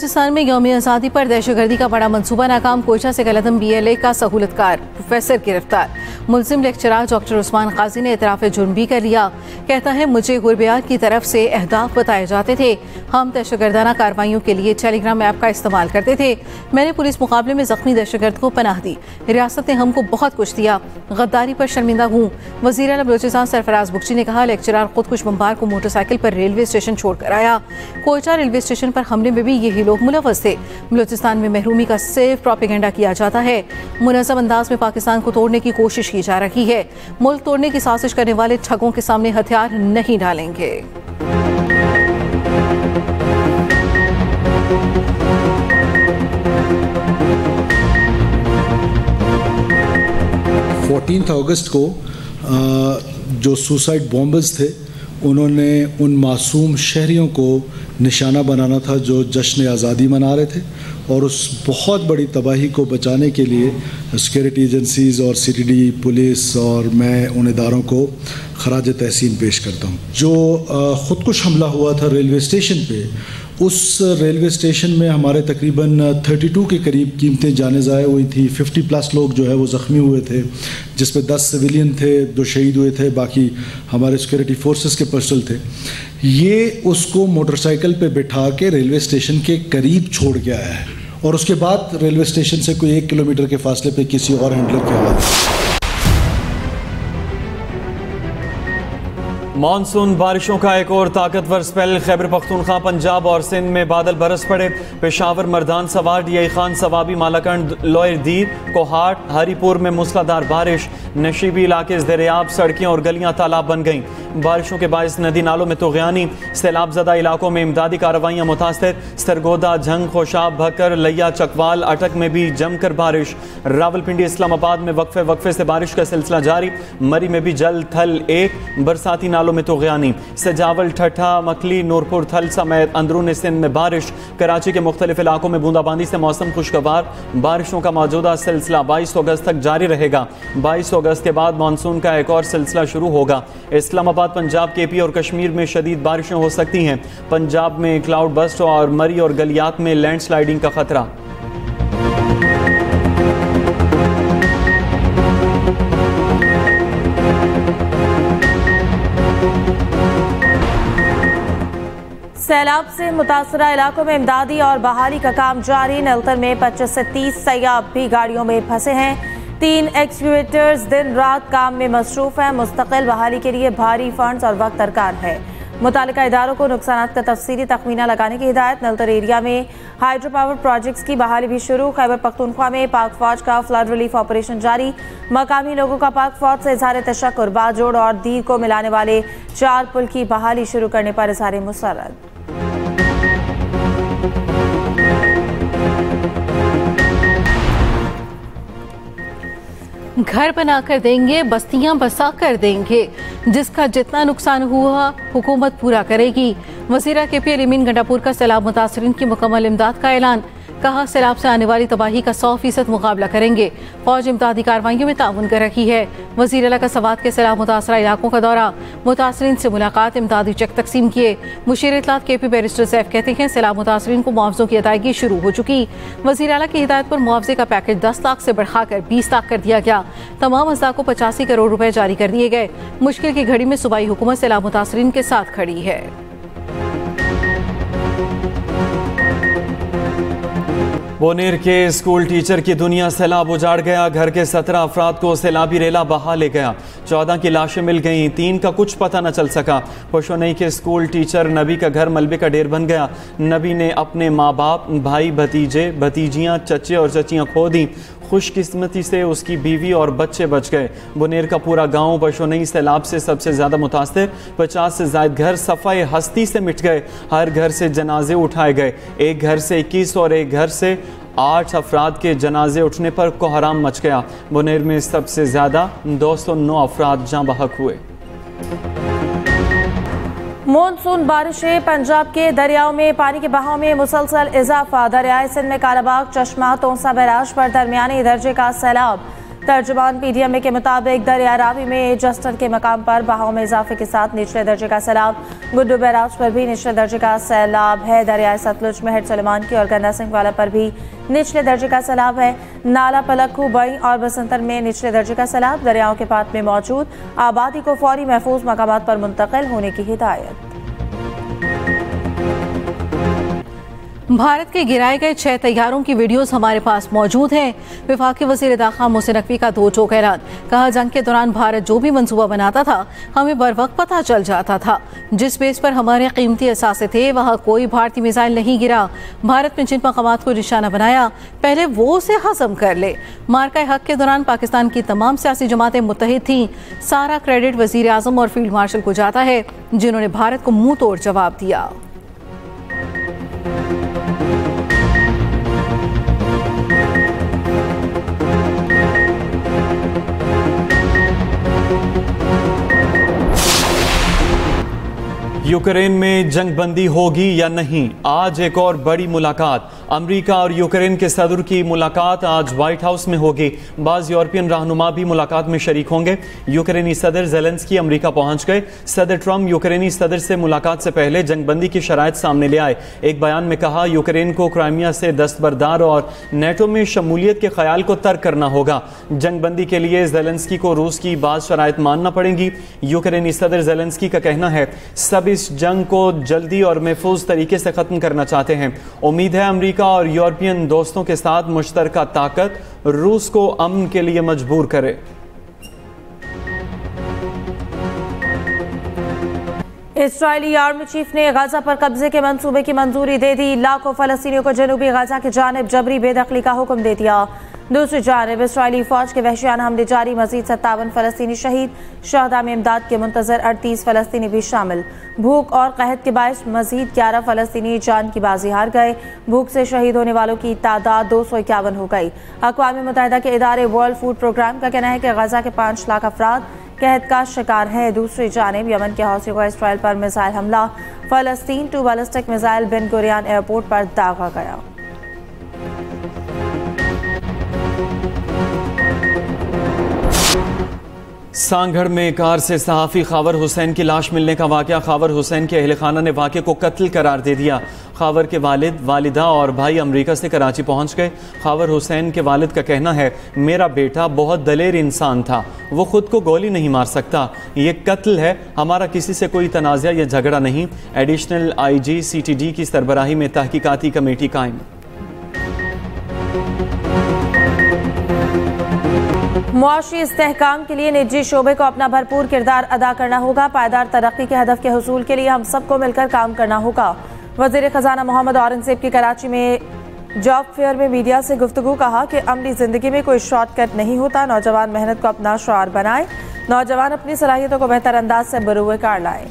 बलूचिस्तान में यौम आज़ादी पर दहशतगर्दी का बड़ा मनसूबा नाकाम। कोयटा से कलदम BLA का सहूलतकार प्रोफेसर गिरफ्तार। मुलजिम लेक्चरार डॉक्टर उस्मान काजी ने एतराफ़ जुर्म भी कर लिया। कहता है मुझे गुरबियार की तरफ से अहदाफ बताए जाते थे। हम दहशतगर्दाना कार्रवाइयों के लिए टेलीग्राम ऐप का इस्तेमाल करते थे। मैंने पुलिस मुकाबले में जख्मी दहशतगर्द को पनाह दी। रियासत ने हमको बहुत कुछ दिया। गद्दारी पर शर्मिंदा हूँ। वज़ीर आला बलूचिस्तान सरफराज बुगची ने कहा लेक्चरार खुदकुश बमबार को मोटरसाइकिल पर रेलवे स्टेशन छोड़कर आया। कोयटा रेलवे स्टेशन पर हमले में भी यही लोग मुलव्वस थे। बलूचिस्तान में महरूमी का सिर्फ प्रोपेगेंडा किया जाता है। मुनज़्ज़म अंदाज में पाकिस्तान को तोड़ने की कोशिश की जा रही है। मुल्क तोड़ने की साजिश करने वाले ठगों के सामने हथियार नहीं डालेंगे। अगस्त को जो सुसाइड बॉम्बर्स थे उन्होंने उन मासूम शहरियों को निशाना बनाना था जो जश्न आज़ादी मना रहे थे, और उस बहुत बड़ी तबाही को बचाने के लिए सिक्योरिटी एजेंसीज़ और CTD पुलिस और मैं उन इदारों को खराज तहसीन पेश करता हूँ। जो ख़ुदकुश हमला हुआ था रेलवे स्टेशन पे, उस रेलवे स्टेशन में हमारे तकरीबन 32 के करीब कीमतें जाने ज़ाया हुई थी। 50+ लोग जो है वो ज़ख्मी हुए थे, जिसमें 10 सिविलियन थे, 2 शहीद हुए थे, बाकी हमारे सिक्योरिटी फोर्सेस के पर्सनल थे। ये उसको मोटरसाइकिल पे बिठा के रेलवे स्टेशन के करीब छोड़ के आया है, और उसके बाद रेलवे स्टेशन से कोई 1 किलोमीटर के फासले पे किसी और हैंडलर के हवाले। मानसून बारिशों का एक और ताकतवर स्पेल। खैबर पख्तूनख्वा, पंजाब और सिंध में बादल बरस पड़े। पेशावर, मर्दान सवार, DI खान, सवाबी, मालाकंड, लोयर दीर, कोहाट, हरीपुर में मूसलाधार बारिश। नशीबी इलाके ज़ेर-ए-आब, सड़कें और गलियां तालाब बन गईं। बारिशों के बायस नदी नालों में तुग़यानी। सैलाब ज़दा इलाकों में इमदादी कार्रवाइयाँ मुतासर। सरगोदा, झंग, खोशाब, भक्कर, लैया, चकवाल, अटक में भी जमकर बारिश। रावलपिंडी, इस्लामाबाद में वक्फे से बारिश का सिलसिला जारी। मरी में भी जल थल 1। बरसाती नालों में तुग़यानी। सजावल, ठट्ठा, मकली, नूरपुर, थल समेत अंदरून सिंध में बारिश। कराची के मुख्तलिफ इलाकों में बूंदाबांदी से मौसम खुशगवार। बारिशों का मौजूदा सिलसिला 22 अगस्त तक जारी रहेगा। 22 अगस्त के बाद मानसून का एक और सिलसिला शुरू होगा। इस्लामाबाद, पंजाब, KP और कश्मीर में शदीद बारिशें हो सकती हैं। पंजाब में क्लाउड बस्ट और मरी और गलियात में लैंडस्लाइडिंग का खतरा। सैलाब से मुतासरा इलाकों में इमदादी और बहाली का काम जारी। नलतन में 25 से 30 सैयाब भी गाड़ियों में फंसे हैं। 3 एक्सकेवेटर्स दिन रात काम में मसरूफ हैं। मुस्तकिल बहाली के लिए भारी फंड्स और वक्त दरकार है। मुतालिका इदारों को नुकसानात का तफसीली तखमीना लगाने की हिदायत। नलतर एरिया में हाइड्रो पावर प्रोजेक्ट्स की बहाली भी शुरू। खैबर पख्तूनख्वा में पाक फौज का फ्लड रिलीफ ऑपरेशन जारी। मकामी लोगों का पाक फौज से इजहार तशक्कुर। बाजोड़ और दीर को मिलाने वाले 4 पुल की बहाली शुरू करने पर इजहार मुसर्रत। घर बना कर देंगे, बस्तियां बसा कर देंगे। जिसका जितना नुकसान हुआ हुकूमत पूरा करेगी। वज़ीर KP अली अमीन गंडापुर का सैलाब मुतासरीन की मुकम्मल इमदाद का ऐलान। कहा सैलाब से आने वाली तबाही का 100% मुकाबला करेंगे। फौज इमदादी कार्रवाइयों में ताउन कर रही है। वज़ीर आला का सवात के सैलाब मुतासरा इलाकों का दौरा। मुतासरीन से मुलाकात, इमदादी चेक तकसीम किए। मुशीर इत्तलात KP बैरिस्टर सैफ कहते हैं सैलाब मुतासरीन को मुआवजों की अदायगी शुरू हो चुकी। वज़ीर आला की हिदायत पर मुआवजे का पैकेज 10 लाख से बढ़ाकर 20 लाख कर दिया गया। तमाम अज़दा को 85 करोड़ रुपए जारी कर दिए गए। मुश्किल की घड़ी में सूबाई हुकूमत सैलाब मुतासरीन के साथ खड़ी है। बोनेर के स्कूल टीचर की दुनिया सैलाब उजाड़ गया। घर के 17 अफराद को सैलाबी रेला बहा ले गया। 14 की लाशें मिल गईं, 3 का कुछ पता न चल सका। पशोनई के स्कूल टीचर नबी का घर मलबे का ढेर बन गया। नबी ने अपने माँ बाप, भाई, भतीजे, भतीजियाँ, चचे और चचियाँ खो दी। खुशकिस्मती से उसकी बीवी और बच्चे बच गए। बुनेर का पूरा गांव पशोनई सैलाब से सबसे ज़्यादा मुतासर। 50 से ज़ायद घर सफ़ाए हस्ती से मिट गए। हर घर से जनाजे उठाए गए। एक घर से 21 और एक घर से 8 अफराद के जनाजे उठने पर कोहराम मच गया। बुनेर में सबसे ज़्यादा 209 अफराद जाँ बहक हुए। मानसून बारिशें। पंजाब के दरियाओं में पानी के बहाव में मुसलसल इजाफा। दरियाए सिंध में कालाबाग, चश्मा, तोंसा बैराज पर दरमियानी दर्जे का सैलाब। तर्जुमान PDMA के मुताबिक दरिया रावी में जस्टर के मकाम पर बहाव में इजाफे के साथ निचले दर्जे का सैलाब। गुड्डू बैराज पर भी निचले दर्जे का सैलाब है। दरिया सतलुज में हेड सलेमान की और गन्ना सिंह वाला पर भी निचले दर्जे का सैलाब है। नाला पलक्कू, बई और बसंतर में निचले दर्जे का सैलाब। दरियाओं के पात में मौजूद आबादी को फौरी महफूज मकामात पर मुंतकिल होने की हिदायत। भारत के गिराए गए 6 तैयारों की वीडियोस हमारे पास मौजूद हैं। वफाकी वज़ीर दाखिला मोहसिन नकवी का दो टोक ऐलान। कहा, जंग के दौरान भारत जो भी मंसूबा बनाता था हमें बर वक्त पता चल जाता था। जिस बेस पर हमारे कीमती असासे थे वहाँ कोई भारतीय मिसाइल नहीं गिरा। भारत ने जिन मकामात को निशाना बनाया पहले वो उसे हज़म कर ले। मार्का हक के दौरान पाकिस्तान की तमाम सियासी जमातें मुत्तहिद थीं। सारा क्रेडिट वज़ीर आज़म और फील्ड मार्शल को जाता है जिन्होंने भारत को मुंह तोड़ जवाब दिया। यूक्रेन में जंगबंदी होगी या नहीं, आज एक और बड़ी मुलाकात। अमेरिका और यूक्रेन के सदर की मुलाकात आज व्हाइट हाउस में होगी। बाज़ यूरोपियन रहनुमा भी मुलाकात में शरीक होंगे। यूक्रेनी सदर ज़ेलेंस्की अमेरिका पहुंच गए। सदर ट्रंप यूक्रेनी सदर से मुलाकात से पहले जंगबंदी की शराइत सामने ले आए। एक बयान में कहा, यूक्रेन को क्राइमिया से दस्तबरदार और नेटो में शमूलियत के ख्याल को तर्क करना होगा। जंगबंदी के लिए ज़ेलेंस्की को रूस की बाज़ शराइत मानना पड़ेंगी। यूक्रेनी सदर ज़ेलेंस्की का कहना है, सब इस जंग को जल्दी और महफूज तरीके से ख़त्म करना चाहते हैं। उम्मीद है अमेरिका और यूरोपियन दोस्तों के साथ मुश्तरका ताकत रूस को अमन के लिए मजबूर करे। इस्राएली आर्मी चीफ ने गाजा पर कब्जे के मंसूबे की मंजूरी दे दी। लाखों फलस्तीनियों को जनूबी गाजा की जानिब जबरी बेदखली का हुक्म दे दिया। दूसरी जानिब इस्राएली फौज के वहशियाना हमले जारी। मजीद 57 फलस्तीनी शहीद। शहदा में इमदाद के मुंतजर 38 फलस्तीनी भी शामिल। भूख और कहत के बायस मजीद 11 फलस्तीनी जान की बाजी हार गए। भूख से शहीद होने वालों की तादाद 251 हो गई। अक़वाम मुत्तहिदा के इदारे वर्ल्ड फूड प्रोग्राम का कहना है कि गजा के 5 लाख अफराद कहत का शिकार है। दूसरी जानिब यमन के हौसियों का इसराइल पर मिसाइल हमला। फलस्तीन two ballistic missile Ben Gurion airport पर दागा गया। सांगढ़ में कार से सहाफ़ी खावर हुसैन की लाश मिलने का वाक़या। खावर हुसैन के अहल खाना ने वाक़े को कत्ल करार दे दिया। खावर के वालिद, वालिदा और भाई अमेरिका से कराची पहुंच गए। खावर हुसैन के वालिद का कहना है, मेरा बेटा बहुत दलेर इंसान था, वो खुद को गोली नहीं मार सकता। ये कत्ल है, हमारा किसी से कोई तनाज़ा या झगड़ा नहीं। एडिशनल IG CTD की सरबराही में तहकीकाती कमेटी कायम। मुआशी इस्तेहकाम के लिए निजी शोबे को अपना भरपूर किरदार अदा करना होगा। पायदार तरक्की के हदफ के हुसूल के लिए हम सबको मिलकर काम करना होगा। वज़ीर ख़जाना मोहम्मद औरंगज़ेब की कराची में जॉब फेयर में मीडिया से गुफ्तगू। कहा कि अमली ज़िंदगी में कोई शॉर्टकट नहीं होता। नौजवान मेहनत को अपना शुआर बनाए। नौजवान अपनी सलाहियतों को बेहतर अंदाज से बरूए कार लाएं।